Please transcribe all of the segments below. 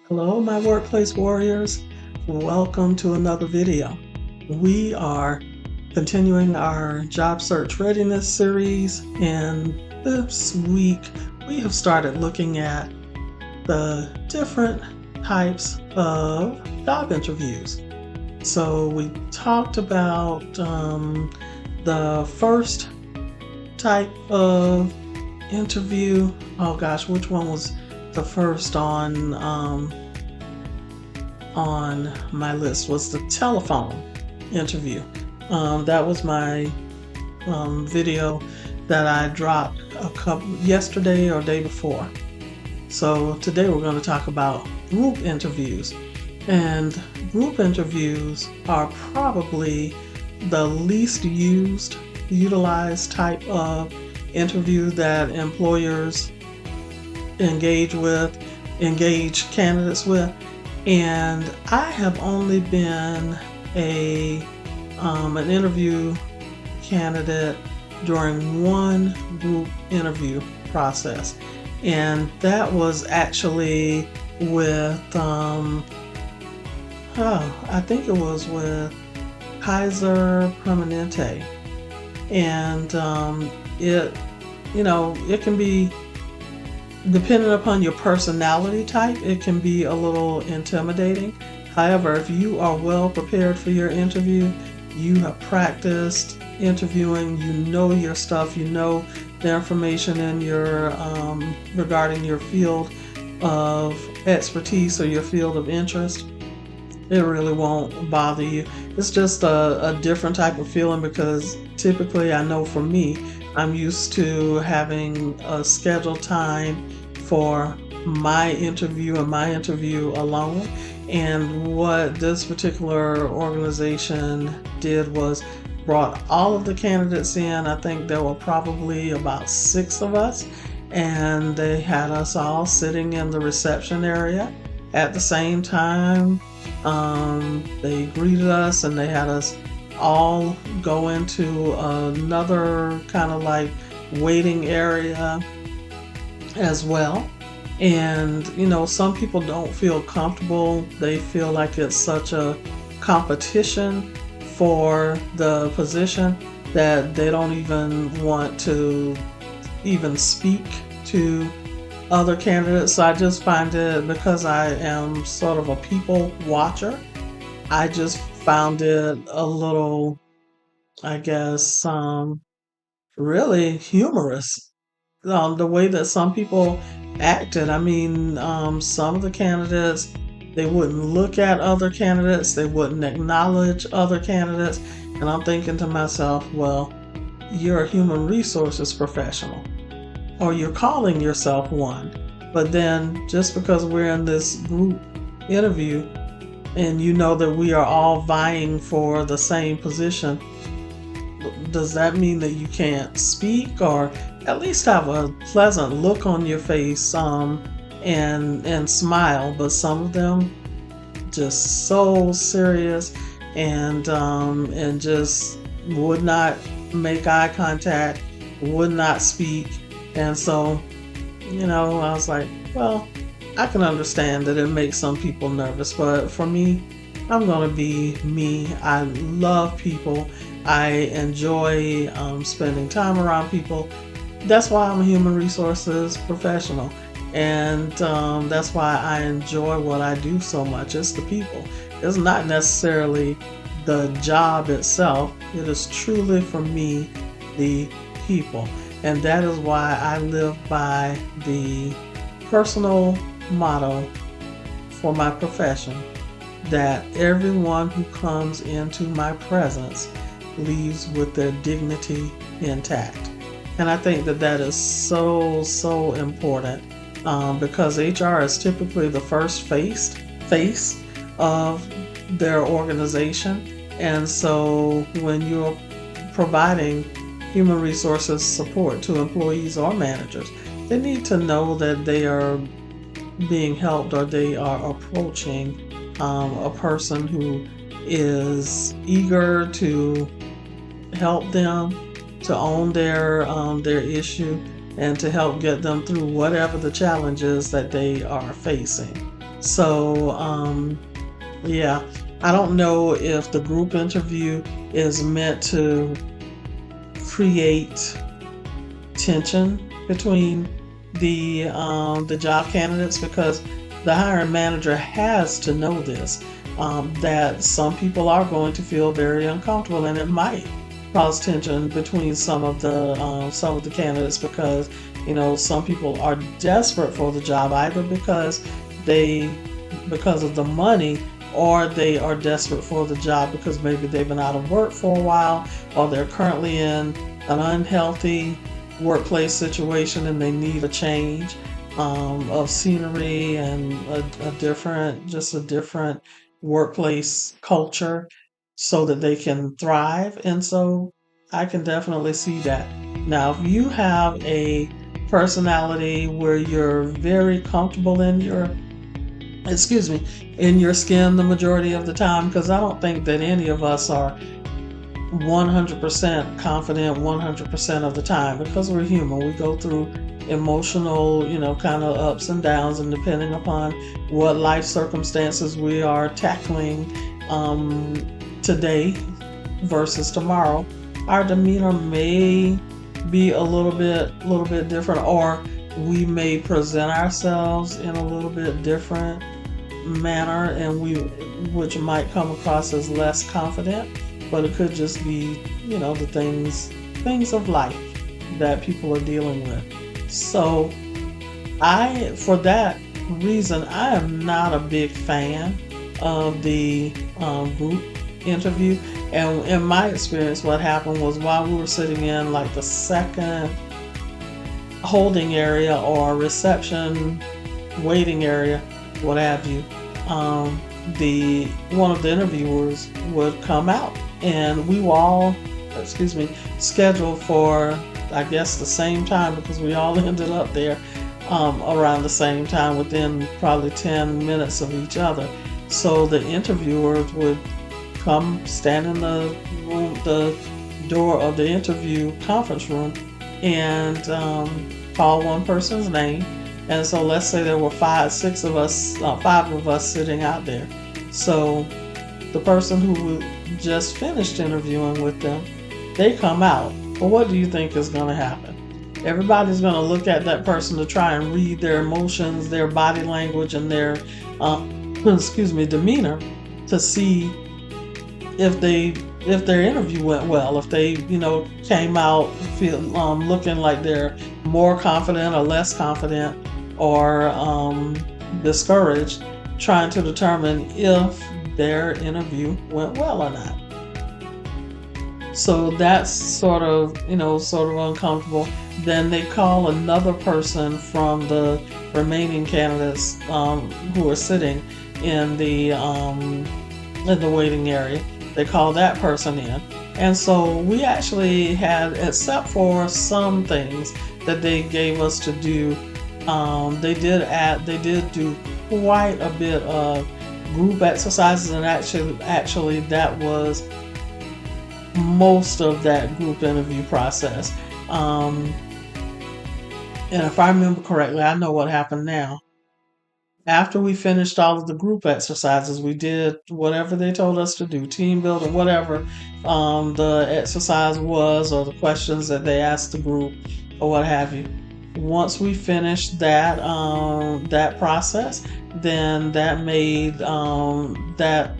Hello, my workplace warriors. Welcome to another video. We are continuing our job search readiness series, and this week we have started looking at the different types of job interviews. So we talked about the first type of interview. Oh gosh, which one was the first on my list? Was the telephone interview. That was my video that I dropped yesterday or day before. So today we're going to talk about group interviews. And group interviews are probably the least utilized type of interview that employers engage candidates with. And I have only been an interview candidate during one group interview process, and that was actually with I think it was with Kaiser Permanente, and it can be, depending upon your personality type, it can be a little intimidating. However, if you are well prepared for your interview, you have practiced interviewing, you know your stuff, you know the information in your regarding your field of expertise or your field of interest, it really won't bother you. It's just a different type of feeling, because typically, I know for me, I'm used to having a scheduled time for my interview and my interview alone. And what this particular organization did was brought all of the candidates in. I think there were probably about 6 of us, and they had us all sitting in the reception area at the same time. They greeted us, and they had us all go into another kind of like waiting area as well. And some people don't feel comfortable. They feel like it's such a competition for the position that they don't even want to even speak to other candidates. So I just find it, because I am sort of a people watcher, I just found it a little, I guess, really humorous. The way that some people acted. I mean, some of the candidates, they wouldn't look at other candidates, they wouldn't acknowledge other candidates. And I'm thinking to myself, well, you're a human resources professional, or you're calling yourself one. But then just because we're in this group interview and you know that we are all vying for the same position, does that mean that you can't speak, or at least have a pleasant look on your face, and smile? But some of them just so serious, and just would not make eye contact, would not speak. And so, I was like, well, I can understand that it makes some people nervous, but for me, I'm going to be me. I love people. I enjoy spending time around people. That's why I'm a human resources professional. And that's why I enjoy what I do so much. It's the people. It's not necessarily the job itself. It is truly, for me, the people. And that is why I live by the personal motto for my profession, that everyone who comes into my presence leaves with their dignity intact. And I think that that is so important, because HR is typically the first face of their organization. And so when you're providing human resources support to employees or managers, they need to know that they are being helped, or they are approaching a person who is eager to help them, to own their issue, and to help get them through whatever the challenges that they are facing. So, yeah, I don't know if the group interview is meant to create tension between the job candidates, because the hiring manager has to know this, that some people are going to feel very uncomfortable, and it might cause tension between some of the candidates, because some people are desperate for the job, either they because of the money, or they are desperate for the job because maybe they've been out of work for a while, or they're currently in an unhealthy workplace situation and they need a change of scenery and just a different workplace culture so that they can thrive. And so I can definitely see that. Now, if you have a personality where you're very comfortable in in your skin the majority of the time, because I don't think that any of us are 100% confident 100% of the time, because we're human. We go through emotional, kind of ups and downs, and depending upon what life circumstances we are tackling today versus tomorrow, our demeanor may be a little bit different, or we may present ourselves in a little bit different manner, and which might come across as less confident, but it could just be, the things of life that people are dealing with. So for that reason, I am not a big fan of the group interview. And in my experience, what happened was, while we were sitting in like the second holding area or reception waiting area, what have you, the one of the interviewers would come out, and we were all, scheduled for, I guess, the same time, because we all ended up there around the same time, within probably 10 minutes of each other. So the interviewers would come stand in the door of the interview conference room, and call one person's name. And so let's say there were five of us sitting out there. So the person who just finished interviewing with them, they come out. Well, what do you think is going to happen? Everybody's going to look at that person to try and read their emotions, their body language, and their demeanor, to see if their interview went well, if they came out looking like they're more confident or less confident, or discouraged, trying to determine if their interview went well or not. So that's sort of uncomfortable. Then they call another person from the remaining candidates who are sitting in the waiting area. They call that person in. And so we actually had, except for some things that they gave us to do, they did do quite a bit of group exercises, and actually that was most of that group interview process. And if I remember correctly, I know what happened now. After we finished all of the group exercises, we did whatever they told us to do, team building, whatever the exercise was, or the questions that they asked the group, or what have you. Once we finished that process, then that made that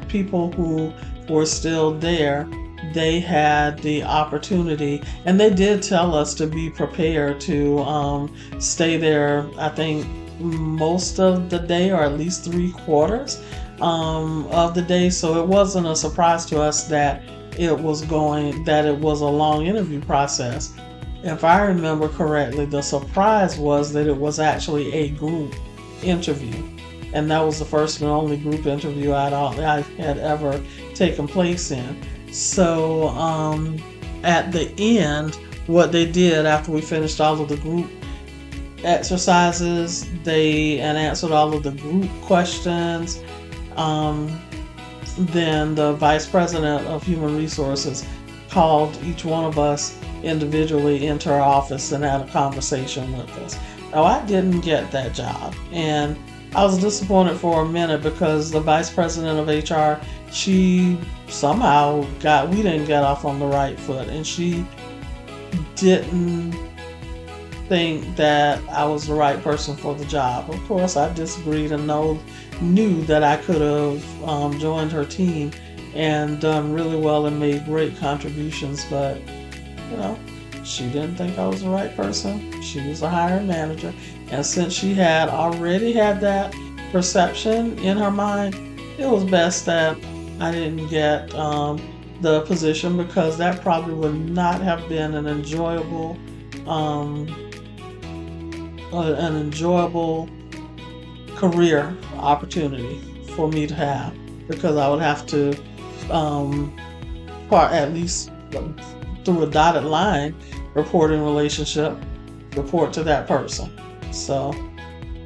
people who were still there, they had the opportunity, and they did tell us to be prepared to stay there, I think, most of the day, or at least 3/4 of the day. So it wasn't a surprise to us that it was a long interview process. If I remember correctly, the surprise was that it was actually a group interview, and that was the first and only group interview I had ever taken place in. So at the end, what they did after we finished all of the group exercises, and answered all of the group questions, then the vice president of human resources called each one of us individually into our office and had a conversation with us. Now, I didn't get that job, and I was disappointed for a minute because the vice president of HR, she somehow we didn't get off on the right foot, and she didn't think that I was the right person for the job. Of course, I disagreed and knew that I could have joined her team and done really well and made great contributions, but you know, she didn't think I was the right person. She was a hiring manager, and since she had already had that perception in her mind, it was best that I didn't get the position, because that probably would not have been um, an enjoyable career opportunity for me to have, because I would have to, at least through a dotted line reporting relationship, report to that person. So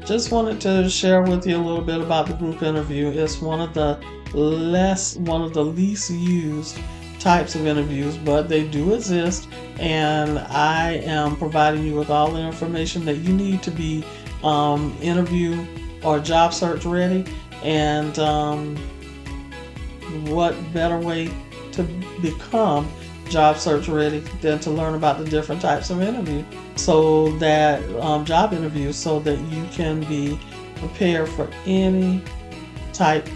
just wanted to share with you a little bit about the group interview. It's one of the least used types of interviews, but they do exist, and I am providing you with all the information that you need to be interview or job search ready. And what better way to become job search ready than to learn about the different types of interview, so that job interviews, so that you can be prepared for any type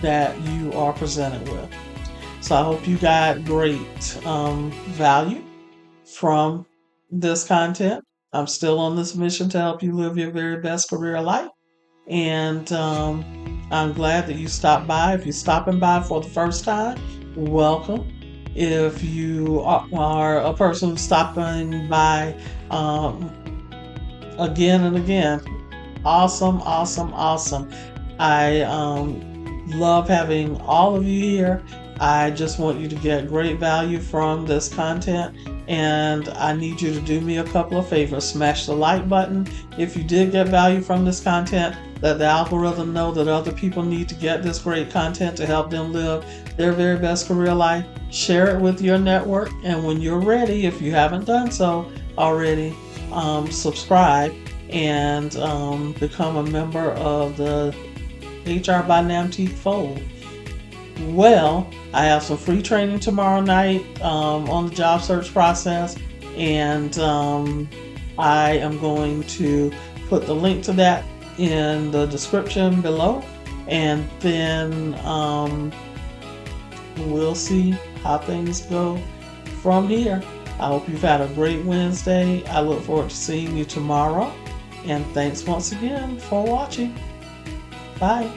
that you are presented with. So I hope you got great value from this content. I'm still on this mission to help you live your very best career life. And I'm glad that you stopped by. If you're stopping by for the first time, welcome. If you are a person stopping by again and again, awesome, awesome, awesome. I love having all of you here. I just want you to get great value from this content, and I need you to do me a couple of favors. Smash the like button if you did get value from this content. Let the algorithm know that other people need to get this great content to help them live their very best career life. Share it with your network, and when you're ready, if you haven't done so already, subscribe and become a member of the HR by Nnamtique fold. Well, I have some free training tomorrow night on the job search process, and I am going to put the link to that in the description below, and then we'll see how things go from here. I hope you've had a great Wednesday. I look forward to seeing you tomorrow, and thanks once again for watching. Bye.